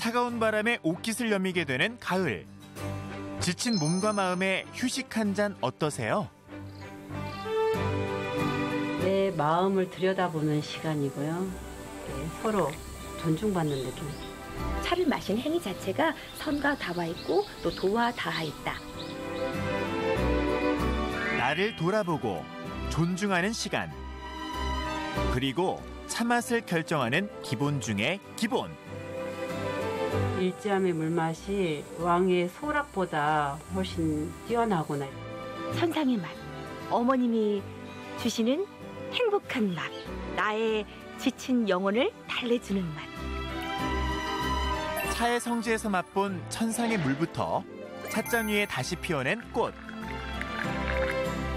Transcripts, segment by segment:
차가운 바람에 옷깃을 여미게 되는 가을. 지친 몸과 마음에 휴식 한 잔 어떠세요? 내 마음을 들여다보는 시간이고요. 네, 서로 존중받는 느낌. 차를 마신 행위 자체가 선과 다와 있고 또 도와 닿아 있다. 나를 돌아보고 존중하는 시간. 그리고 차 맛을 결정하는 기본 중에 기본. 일지암의 물맛이 왕의 소락보다 훨씬 뛰어나구나. 천상의 맛. 어머님이 주시는 행복한 맛. 나의 지친 영혼을 달래주는 맛. 차의 성지에서 맛본 천상의 물부터 찻잔 위에 다시 피어낸 꽃.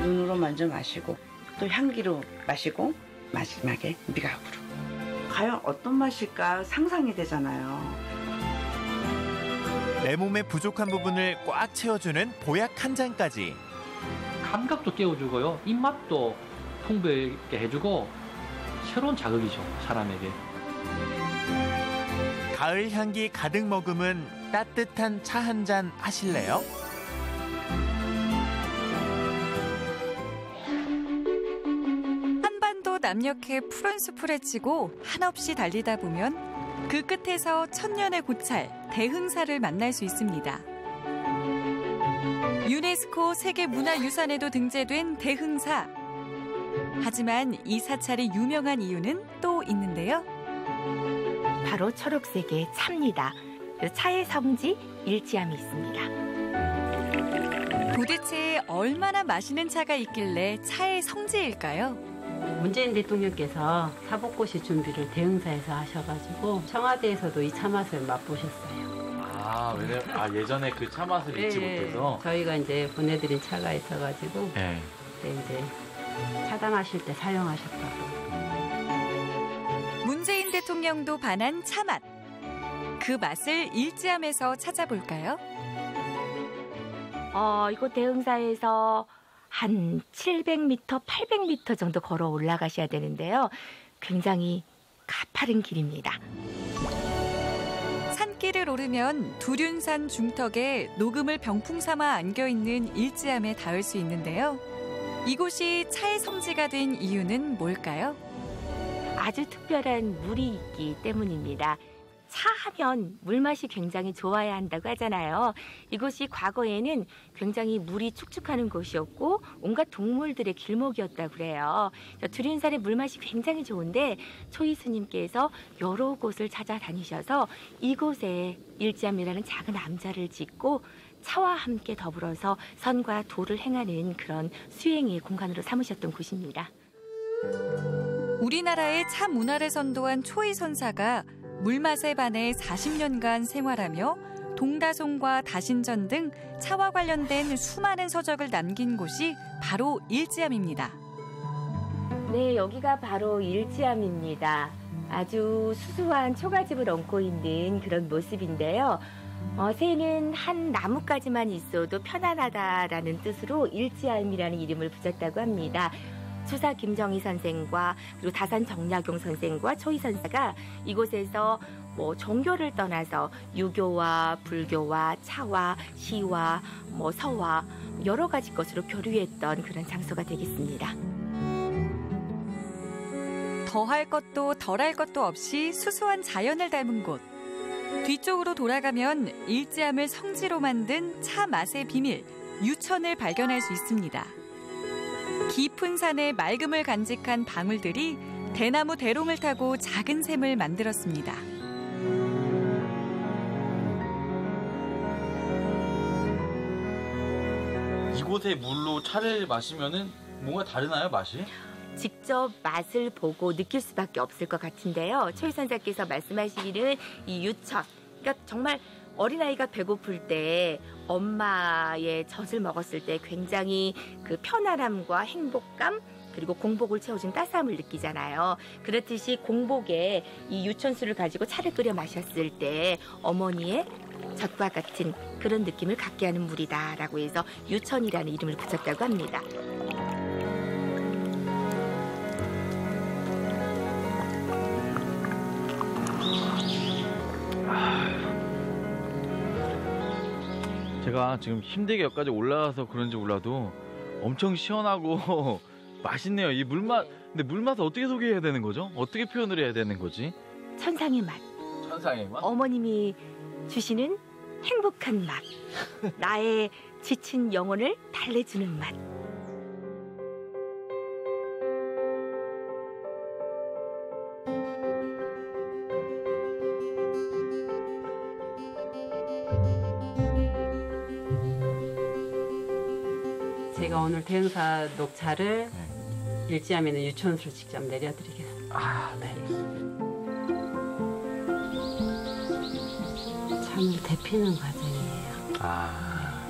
눈으로 먼저 마시고 또 향기로 마시고 마지막에 미각으로. 과연 어떤 맛일까 상상이 되잖아요. 내 몸의 부족한 부분을 꽉 채워주는 보약 한 잔까지. 감각도 깨워주고요. 입맛도 풍부하게 해주고 새로운 자극이죠, 사람에게. 가을 향기 가득 머금은 따뜻한 차 한 잔 하실래요? 한반도 남녘의 푸른 숲을 헤치고 한없이 달리다 보면 그 끝에서 천년의 고찰 대흥사를 만날 수 있습니다. 유네스코 세계문화유산에도 등재된 대흥사. 하지만 이 사찰이 유명한 이유는 또 있는데요. 바로 초록색의 차입니다. 차의 성지 일지암이 있습니다. 도대체 얼마나 맛있는 차가 있길래 차의 성지일까요? 문재인 대통령께서 사복고시 준비를 대흥사에서 하셔가지고 청와대에서도 이 차 맛을 맛보셨어요. 예전에 그 차 맛을 잊지 못해서 저희가 이제 보내드린 차가 있어가지고 네. 그때 이제 차담하실 때 사용하셨다고. 문재인 대통령도 반한 차 맛. 그 맛을 일지암에서 찾아볼까요? 이곳 대흥사에서 한 700m, 800m 정도 걸어 올라가셔야 되는데요. 굉장히 가파른 길입니다. 산길을 오르면 두륜산 중턱에 녹음을 병풍 삼아 안겨있는 일지암에 닿을 수 있는데요. 이곳이 차의 성지가 된 이유는 뭘까요? 아주 특별한 물이 있기 때문입니다. 차 하면 물맛이 굉장히 좋아야 한다고 하잖아요. 이곳이 과거에는 굉장히 물이 축축하는 곳이었고 온갖 동물들의 길목이었다고 그래요. 두륜산의 물맛이 굉장히 좋은데 초이 스님께서 여러 곳을 찾아다니셔서 이곳에 일지암이라는 작은 암자를 짓고 차와 함께 더불어서 선과 도를 행하는 그런 수행의 공간으로 삼으셨던 곳입니다. 우리나라의 차 문화를 선도한 초이 선사가 물맛에 반해 40년간 생활하며 동다송과 다신전 등 차와 관련된 수많은 서적을 남긴 곳이 바로 일지암입니다. 네, 여기가 바로 일지암입니다. 아주 수수한 초가집을 얹고 있는 그런 모습인데요. 새는 한 나무까지만 있어도 편안하다라는 뜻으로 일지암이라는 이름을 붙였다고 합니다. 수사 김정희 선생과 그리고 다산 정약용 선생과 초이 선사가 이곳에서 종교를 떠나서 유교와 불교와 차와 시와 서와 여러 가지 것으로 교류했던 그런 장소가 되겠습니다. 더할 것도 덜할 것도 없이 수수한 자연을 닮은 곳. 뒤쪽으로 돌아가면 일지암을 성지로 만든 차 맛의 비밀, 유천을 발견할 수 있습니다. 깊은 산의 맑음을 간직한 방울들이 대나무 대롱을 타고 작은 샘을 만들었습니다. 이곳의 물로 차를 마시면은 뭔가 다르나요, 맛이? 직접 맛을 보고 느낄 수밖에 없을 것 같은데요. 초이 선사께서 말씀하시기를 이 유천, 그러니까 정말 어린아이가 배고플 때 엄마의 젖을 먹었을 때 굉장히 그 편안함과 행복감 그리고 공복을 채워준 따스함을 느끼잖아요. 그렇듯이 공복에 이 유천수를 가지고 차를 끓여 마셨을 때 어머니의 젖과 같은 그런 느낌을 갖게 하는 물이다라고 해서 유천이라는 이름을 붙였다고 합니다. 제가 지금 힘들게 여기까지 올라와서 그런지 몰라도 엄청 시원하고 맛있네요. 이 물맛. 근데 물맛을 어떻게 소개해야 되는 거죠? 어떻게 표현을 해야 되는 거지? 천상의 맛. 천상의 맛? 어머님이 주시는 행복한 맛. 나의 지친 영혼을 달래주는 맛. 제가 오늘 대흥사 녹차를 일지암 있는 유천수로 직접 내려드리겠습니다. 아, 네. 참을 데피는 과정이에요. 아.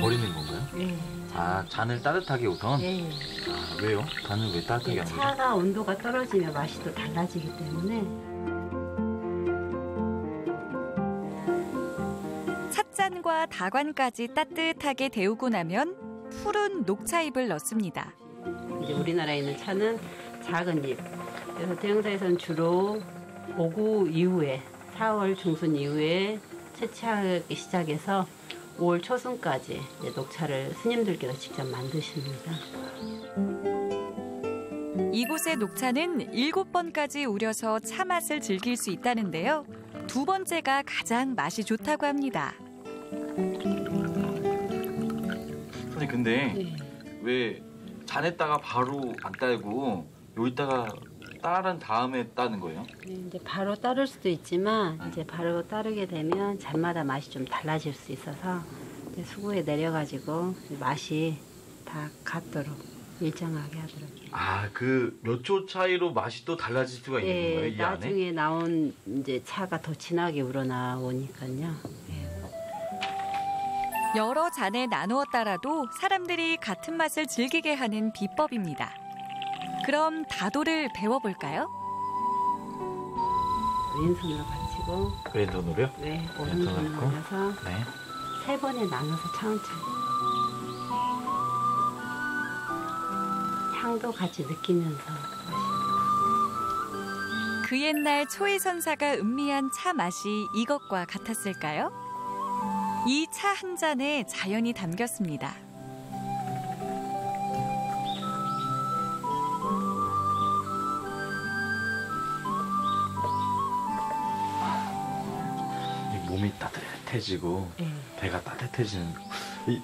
버리는 건가요? 예. 아, 잔을 따뜻하게 우선? 예. 아, 왜요? 잔을 왜 따뜻하게 하는 거죠? 차가 온도가 떨어지면 맛이 또 달라지기 때문에. 찻잔과 다관까지 따뜻하게 데우고 나면 푸른 녹차잎을 넣습니다. 이제 우리나라에 있는 차는 작은 잎. 그래서 대흥사에서는 주로 오구 이후에 4월 중순 이후에 채취하기 시작해서 5월 초순까지 이제 녹차를 스님들께서 직접 만드십니다. 이곳의 녹차는 7번까지 우려서 차 맛을 즐길 수 있다는데요. 2번째가 가장 맛이 좋다고 합니다. 선생님, 근데 네. 왜 잔에다가 바로 안 따고 여기다가 따른 다음에 따는 거예요? 이제 바로 따를 수도 있지만 이제 바로 따르게 되면 잔마다 맛이 좀 달라질 수 있어서 이제 수구에 내려가지고 맛이 다 같도록 일정하게 하도록 해요. 아, 그 몇 초 차이로 맛이 또 달라질 수가 있는 거예요, 예, 이 안에? 나중에 나온 이제 차가 더 진하게 우러나오니까요. 여러 잔에 나누어 따라도 사람들이 같은 맛을 즐기게 하는 비법입니다. 그럼 다도를 배워볼까요? 왼손으로 받치고 왼손으로요? 오른손으로 왼손으로 올려서 네. 3번에 나눠서 천천히 향도 같이 느끼면서 마시는 그 옛날 초이선사가 음미한 차 맛이 이것과 같았을까요? 이 차 한 잔에 자연이 담겼습니다. 이 몸이 따뜻해지고 네. 배가 따뜻해지는 이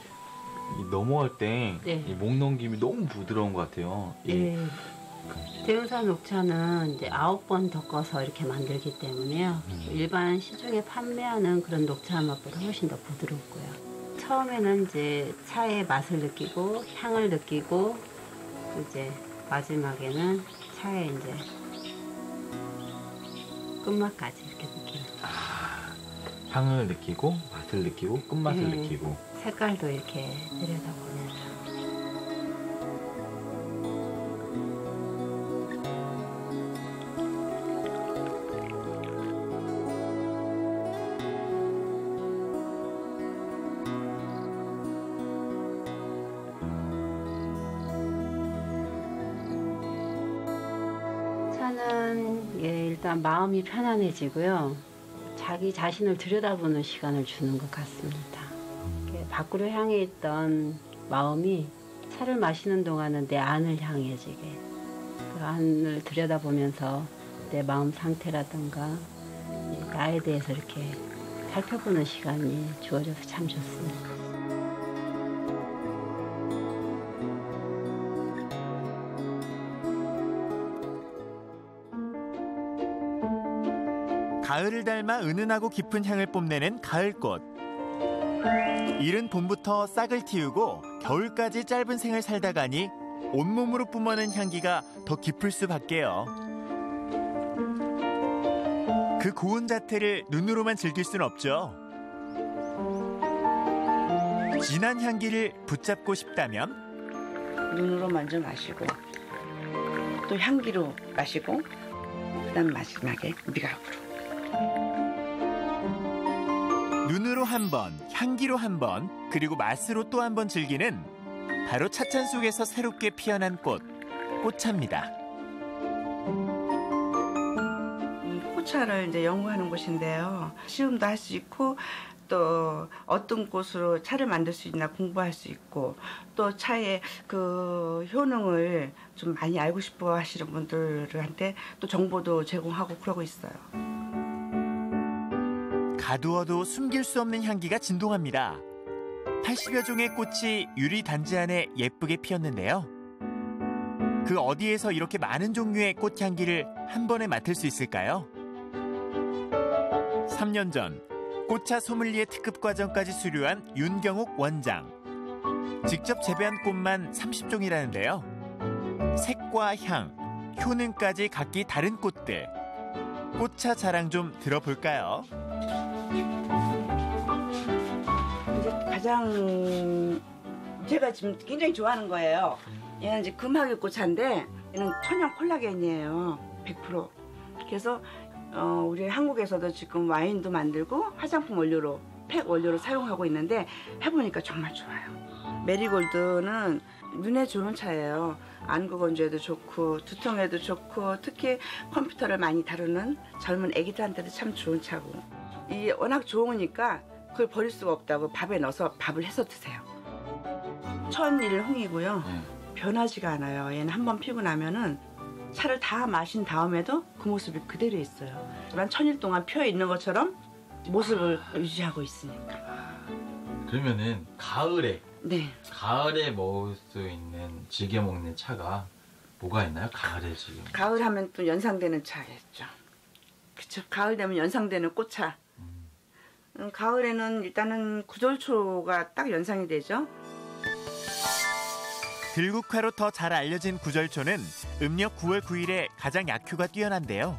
넘어갈 때 네. 이 목 넘김이 너무 부드러운 것 같아요. 예. 대흥사 녹차는 이제 9번 덮어서 이렇게 만들기 때문에요. 일반 시중에 판매하는 그런 녹차 맛보다 훨씬 더 부드럽고요. 처음에는 이제 차의 맛을 느끼고 향을 느끼고 이제 마지막에는 차의 이제 끝맛까지 이렇게 느끼는 거예요. 향을 느끼고 맛을 느끼고 끝맛을 네. 느끼고. 색깔도 이렇게 들여다보면서. 차는 일단 마음이 편안해지고요. 자기 자신을 들여다보는 시간을 주는 것 같습니다. 밖으로 향해 있던 마음이 차를 마시는 동안은 내 안을 향해지게, 그 안을 들여다보면서 내 마음 상태라든가 나에 대해서 이렇게 살펴보는 시간이 주어져서 참 좋습니다. 가을을 닮아 은은하고 깊은 향을 뽐내는 가을꽃. 이른 봄부터 싹을 틔우고 겨울까지 짧은 생을 살다 가니 온몸으로 뿜어낸 향기가 더 깊을 수밖에요. 그 고운 자태를 눈으로만 즐길 순 없죠. 진한 향기를 붙잡고 싶다면 눈으로 먼저 마시고 또 향기로 마시고 그다음 마지막에 미각으로. 눈으로 한 번, 향기로 한 번, 그리고 맛으로 또 한 번 즐기는 바로 차찬 속에서 새롭게 피어난 꽃, 꽃차입니다. 이 꽃이 꽃차를 이제 연구하는 곳인데요. 시음도 할 수 있고 또 어떤 꽃으로 차를 만들 수 있나 공부할 수 있고 또 차의 그 효능을 좀 많이 알고 싶어 하시는 분들한테 또 정보도 제공하고 그러고 있어요. 가두어도 숨길 수 없는 향기가 진동합니다. 80여 종의 꽃이 유리 단지 안에 예쁘게 피었는데요. 그 어디에서 이렇게 많은 종류의 꽃향기를 한 번에 맡을 수 있을까요? 3년 전 꽃차 소믈리에 특급 과정까지 수료한 윤경욱 원장. 직접 재배한 꽃만 30종이라는데요. 색과 향, 효능까지 각기 다른 꽃들. 꽃차 자랑 좀 들어볼까요? 이제 가장 제가 지금 굉장히 좋아하는 거예요. 얘는 이제 금화기 꽃차인데 얘는 천연 콜라겐이에요. 100%. 그래서 우리 한국에서도 지금 와인도 만들고 화장품 원료로 팩 원료로 사용하고 있는데 해보니까 정말 좋아요. 메리골드는 눈에 좋은 차예요. 안구 건조에도 좋고 두통에도 좋고 특히 컴퓨터를 많이 다루는 젊은 애기들한테도 참 좋은 차고 이 워낙 좋으니까 그걸 버릴 수가 없다고 밥에 넣어서 밥을 해서 드세요. 천일홍이고요. 변하지가 않아요. 얘는 한번 피고 나면은 차를 다 마신 다음에도 그 모습이 그대로 있어요. 하지만 천일 동안 피어 있는 것처럼 모습을 유지하고 있으니까. 그러면은 가을에 네. 가을에 먹을 수 있는 즐겨 먹는 차가 뭐가 있나요? 가을에 지금. 가을 하면 또 연상되는 차겠죠. 그렇죠. 가을 되면 연상되는 꽃차. 가을에는 일단은 구절초가 딱 연상이 되죠. 들국화로 더 잘 알려진 구절초는 음력 9월 9일에 가장 약효가 뛰어난데요.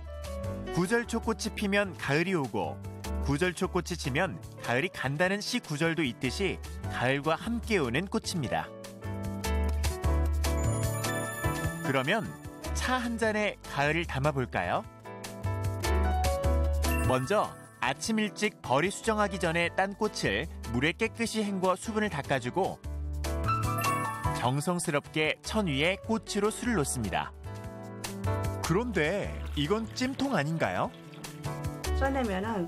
구절초 꽃이 피면 가을이 오고 구절초 꽃이 지면 가을이 간다는 시 구절도 있듯이 가을과 함께 오는 꽃입니다. 그러면 차 한 잔에 가을을 담아볼까요? 먼저 아침 일찍 벌이 수정하기 전에 딴 꽃을 물에 깨끗이 헹궈 수분을 닦아주고 정성스럽게 천 위에 꽃으로 술을 놓습니다. 그런데 이건 찜통 아닌가요? 써내면은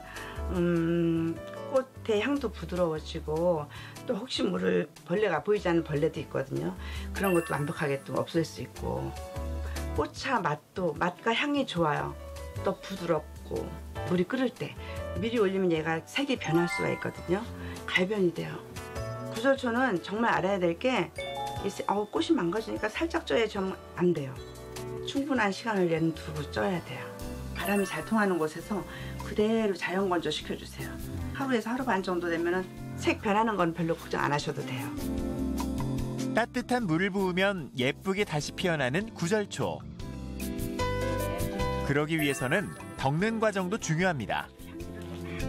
꽃의 향도 부드러워지고 또 혹시 모를 벌레가 보이지 않는 벌레도 있거든요. 그런 것도 완벽하게 또 없앨 수 있고 꽃차 맛과 향이 좋아요. 또 부드럽고 물이 끓을 때 미리 올리면 얘가 색이 변할 수가 있거든요. 갈변이 돼요. 구절초는 정말 알아야 될 게 꽃이 망가지니까 살짝 쪄야 좀 안 돼요. 충분한 시간을 얘는 두고 쪄야 돼요. 바람이 잘 통하는 곳에서 그대로 자연 건조 시켜주세요. 하루에서 하루 반 정도 되면은 색 변하는 건 별로 걱정 안 하셔도 돼요. 따뜻한 물을 부으면 예쁘게 다시 피어나는 구절초. 그러기 위해서는 덮는 과정도 중요합니다.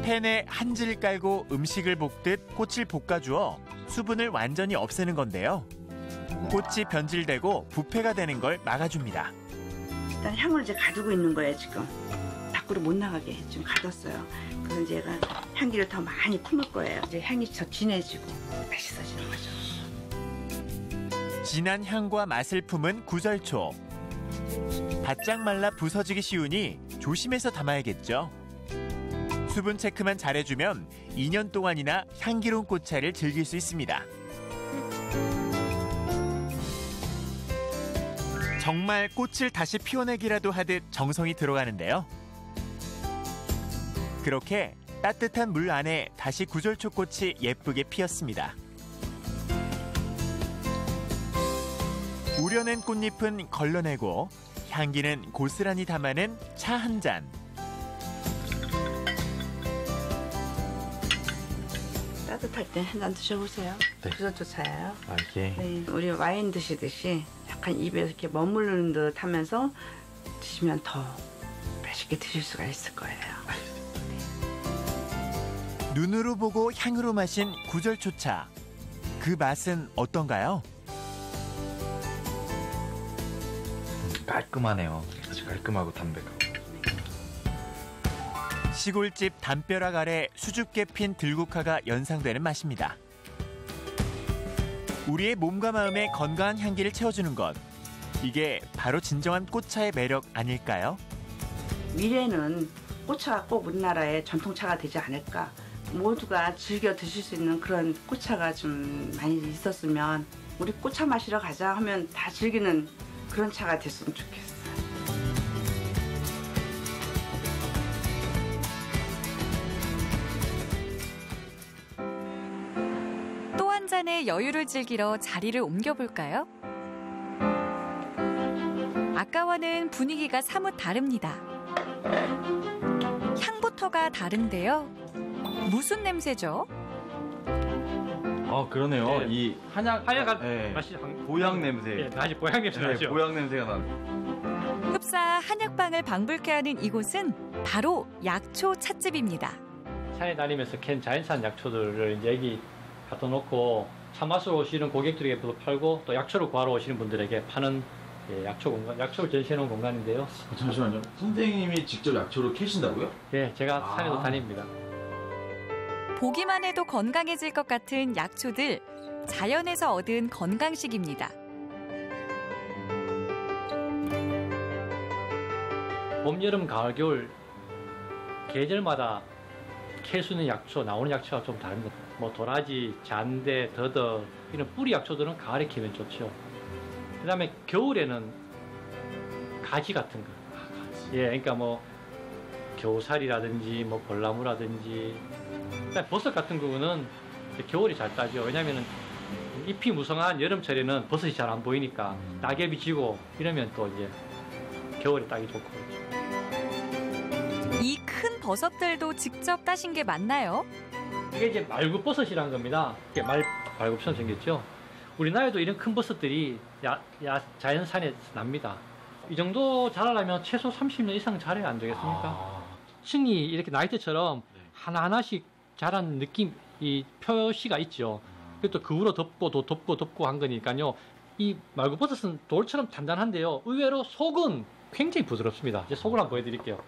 팬에 한지를 깔고 음식을 볶듯 꽃을 볶아주어 수분을 완전히 없애는 건데요. 꽃이 변질되고 부패가 되는 걸 막아줍니다. 일단 향을 이제 가두고 있는 거예요. 지금 밖으로 못 나가게 지금 가뒀어요. 그래서 이제 얘가 향기를 더 많이 품을 거예요. 이제 향이 더 진해지고 맛있어지는 거죠. 진한 향과 맛을 품은 구절초. 바짝 말라 부서지기 쉬우니 조심해서 담아야겠죠. 수분 체크만 잘해주면 2년 동안이나 향기로운 꽃차를 즐길 수 있습니다. 정말 꽃을 다시 피워내기라도 하듯 정성이 들어가는데요. 그렇게 따뜻한 물 안에 다시 구절초 꽃이 예쁘게 피었습니다. 우려낸 꽃잎은 걸러내고 향기는 고스란히 담아낸 차 한 잔. 따뜻할 때 한 잔 드셔보세요. 네. 구절초 차예요. 아, 이게 네, 우리 와인 드시듯이 약간 입에 이렇게 머무르는 듯 하면서 드시면 더 맛있게 드실 수가 있을 거예요. 눈으로 보고 향으로 마신 구절초차. 그 맛은 어떤가요? 깔끔하네요. 아주 깔끔하고 담백하고. 시골집 담벼락 아래 수줍게 핀 들국화가 연상되는 맛입니다. 우리의 몸과 마음에 건강한 향기를 채워주는 것. 이게 바로 진정한 꽃차의 매력 아닐까요? 미래는 꽃차가 꼭 우리나라의 전통차가 되지 않을까. 모두가 즐겨 드실 수 있는 그런 꽃차가 좀 많이 있었으면 우리 꽃차 마시러 가자 하면 다 즐기는 그런 차가 됐으면 좋겠어요. 또 한 잔의 여유를 즐기러 자리를 옮겨볼까요? 아까와는 분위기가 사뭇 다릅니다. 향부터가 다른데요. 무슨 냄새죠? 그러네요. 네. 이 한약 하얀 맛이 보양 냄새. 아직 보양 냄새 나죠. 보양 냄새가 나는. 흡사 한약방을 방불케 하는 이곳은 바로 약초 찻집입니다. 산에 다니면서 캔 자연산 약초들을 이제 여기 갖다 놓고 참맛으로 오시는 고객들에게도 팔고 또 약초를 구하러 오시는 분들에게 파는 약초 공간, 약초를 전시해놓은 공간인데요. 잠시만요. 선생님이 직접 약초를 캐신다고요? 예, 제가 산에도 다닙니다. 보기만 해도 건강해질 것 같은 약초들, 자연에서 얻은 건강식입니다. 봄, 여름, 가을, 겨울 계절마다 캘 수 있는 약초, 나오는 약초가 좀 다릅니다. 뭐 도라지, 잔대, 더덕 이런 뿌리 약초들은 가을에 캐면 좋죠. 그다음에 겨울에는 가지 같은 거. 예, 그러니까 뭐 겨우살이라든지 뭐 볼나무라든지 버섯 같은 경우는 겨울에 잘 따죠. 왜냐하면은 잎이 무성한 여름철에는 버섯이 잘 안 보이니까 낙엽이 지고 이러면 또 이제 겨울에 따기 좋고. 이 큰 버섯들도 직접 따신 게 맞나요? 이게 이제 말굽버섯이라는 겁니다. 이게 말굽처럼 생겼죠. 우리나라에도 이런 큰 버섯들이 자연산에 납니다. 이 정도 자라려면 최소 30년 이상 자라야 안 되겠습니까? 층이 이렇게 나이트처럼 하나하나씩 자란 느낌, 이 표시가 있죠. 그것도 그 위로 덮고 또 덮고 한 거니까요. 이 말굽버섯은 돌처럼 단단한데요. 의외로 속은 굉장히 부드럽습니다. 이제 속을 한번 보여드릴게요.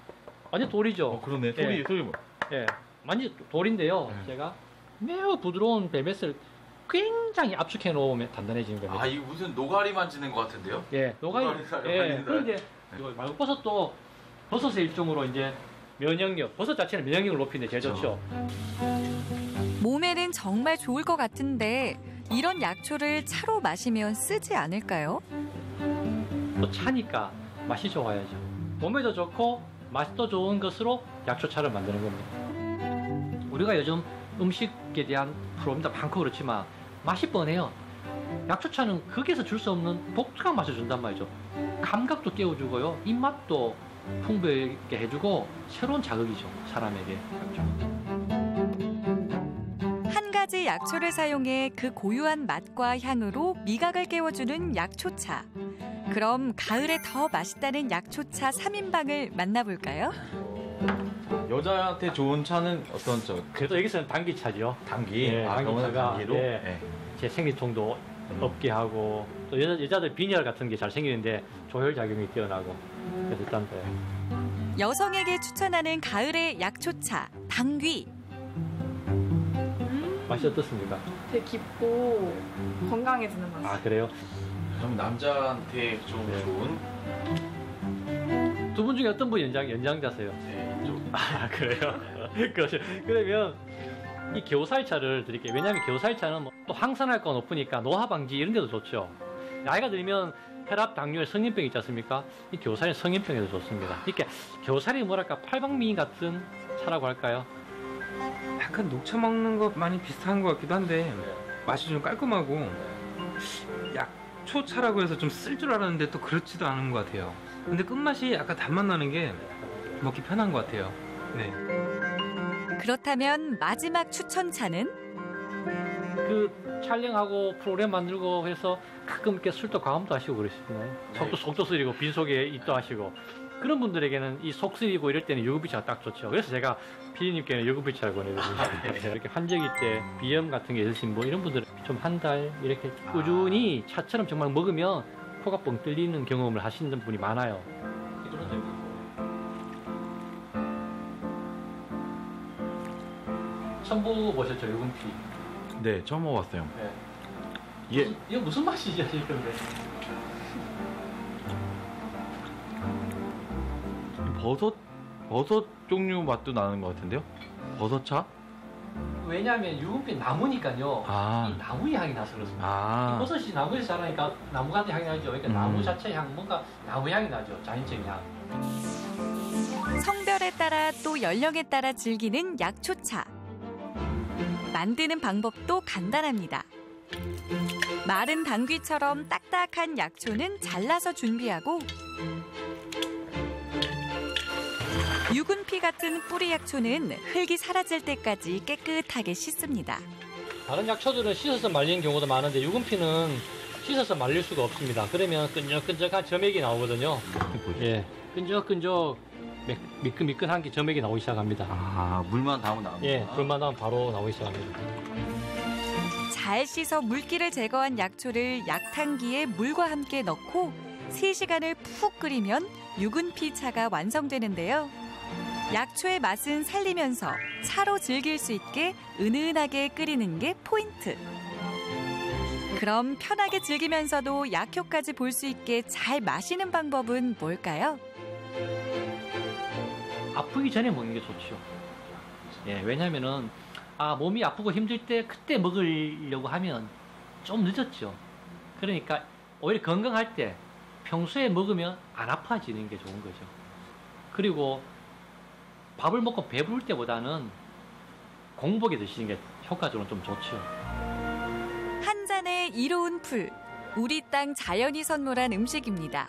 완전 돌이죠. 그러네. 소리 뭐. 예, 완전 돌인데요. 제가 매우 부드러운 벨벳을 굉장히 압축해 놓으면 단단해지는 겁니다. 이거 무슨 노가리 만지는 것 같은데요? 예, 노가리. 예, 그런데 이거 말굽버섯도 버섯의 일종으로 이제 면역력, 버섯 자체는 면역력을 높이는데 제일 좋죠. 몸에는 정말 좋을 것 같은데 이런 약초를 차로 마시면 쓰지 않을까요? 또 차니까 맛이 좋아야죠. 몸에도 좋고 맛도 좋은 것으로 약초차를 만드는 겁니다. 우리가 요즘 음식에 대한 프로그램도 많고 그렇지만 맛이 뻔해요. 약초차는 거기에서 줄 수 없는 독특한 맛을 준단 말이죠. 감각도 깨워주고요. 입맛도 풍부하게 해주고 새로운 자극이죠. 사람에게. 한 가지 약초를 사용해 그 고유한 맛과 향으로 미각을 깨워주는 약초차. 그럼 가을에 더 맛있다는 약초차 3인방을 만나볼까요? 여자한테 좋은 차는 어떤 차? 그래도 여기서는 당기차죠. 당기. 네, 당기차가 당기로. 예, 제 생리통도 없게 하고 또 여자들 빈혈 같은 게 잘 생기는데 조혈 작용이 뛰어나고 그래서 일단 여성에게 추천하는 가을의 약초차 당귀. 맛이 어떻습니까? 되게 깊고 건강해지는 맛. 아 그래요? 그럼 남자한테 좀 네. 좋은 두 분 중에 어떤 분이 연장자세요? 아 그래요? 그렇죠. 그러면 이 겨우살차를 드릴게요. 왜냐하면 겨우살차는 또 항산화가 높으니까 노화 방지 이런 데도 좋죠. 나이가 들면 혈압, 당뇨, 성인병 있지 않습니까? 이 겨우살이 성인병에도 좋습니다. 이렇게 겨우살이 뭐랄까 팔방미 같은 차라고 할까요? 약간 녹차 먹는 거 많이 비슷한 것 같기도 한데 맛이 좀 깔끔하고 약초차라고 해서 좀 쓸 줄 알았는데 또 그렇지도 않은 것 같아요. 근데 끝맛이 약간 단맛 나는 게 먹기 편한 것 같아요. 네. 그렇다면 마지막 추천차는? 그 촬영하고 프로그램 만들고 해서 가끔 이렇게 술도 과음도 하시고 그러시나요? 속도 쓰리고 빈속에 입도 하시고 그런 분들에게는 이 속 쓰리고 이럴 때는 유급비차가 딱 좋죠. 그래서 제가 피디님께는 유급비차를 권해드립니다. 이렇게 환절기 때 비염 같은 게 있으신 분 이런 분들은 좀 한 달 이렇게 꾸준히 차처럼 정말 먹으면 코가 뻥 뚫리는 경험을 하시는 분이 많아요. 처음 보셨죠, 유금피? 네, 처음 먹어봤어요. 네. 이게 이거 무슨 맛이지 하실 건데? 버섯 버섯 종류 맛도 나는 것 같은데요? 버섯차? 왜냐하면 유분빛 나무니까요. 아. 이 나무 향이 나서 그렇습니다. 아. 이 버섯이 나무에서 자라니까 나무 같은 향이 나죠. 그러니까 나무 자체 향, 뭔가 나무 향이 나죠. 자연적인 향. 성별에 따라 또 연령에 따라 즐기는 약초차. 만드는 방법도 간단합니다. 마른 당귀처럼 딱딱한 약초는 잘라서 준비하고 유근피 같은 뿌리 약초는 흙이 사라질 때까지 깨끗하게 씻습니다. 다른 약초들은 씻어서 말리는 경우도 많은데 유근피는 씻어서 말릴 수가 없습니다. 그러면 끈적끈적한 점액이 나오거든요. 예, 끈적끈적 미끈미끈한 게 점액이 나오기 시작합니다. 아, 물만 닿으면 나옵니다. 예, 물만 닿으면 바로 나오기 시작합니다. 잘 씻어 물기를 제거한 약초를 약탕기에 물과 함께 넣고 3시간을 푹 끓이면 유근피 차가 완성되는데요. 약초의 맛은 살리면서 차로 즐길 수 있게 은은하게 끓이는 게 포인트. 그럼 편하게 즐기면서도 약효까지 볼 수 있게 잘 마시는 방법은 뭘까요? 아프기 전에 먹는 게 좋죠. 예, 왜냐면은 몸이 아프고 힘들 때 그때 먹으려고 하면 좀 늦었죠. 그러니까 오히려 건강할 때 평소에 먹으면 안 아파지는 게 좋은 거죠. 그리고 밥을 먹고 배부를 때보다는 공복에 드시는 게 효과적으로 좀 좋죠. 한 잔의 이로운 풀, 우리 땅 자연이 선물한 음식입니다.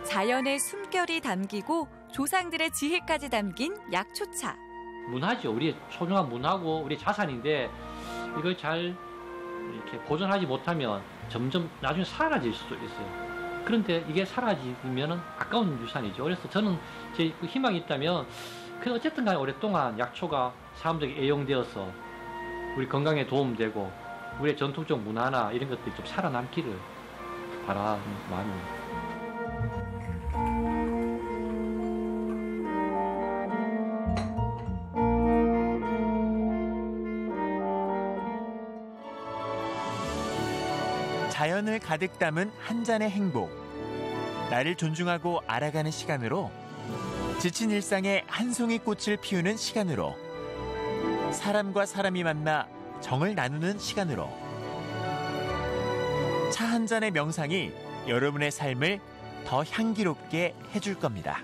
자연의 숨결이 담기고 조상들의 지혜까지 담긴 약초차. 문화죠. 우리의 소중한 문화고 우리 자산인데 이걸 잘 이렇게 보존하지 못하면 점점 나중에 사라질 수도 있어요. 그런데 이게 사라지면 아까운 유산이죠. 그래서 저는 제 희망이 있다면 그 어쨌든 간에 오랫동안 약초가 사람들에게 애용되어서 우리 건강에 도움되고 우리의 전통적 문화나 이런 것들이 좀 살아남기를 바라는 마음입니다. 자연을 가득 담은 한 잔의 행복. 나를 존중하고 알아가는 시간으로, 지친 일상에 한 송이 꽃을 피우는 시간으로, 사람과 사람이 만나 정을 나누는 시간으로, 차 한 잔의 명상이 여러분의 삶을 더 향기롭게 해줄 겁니다.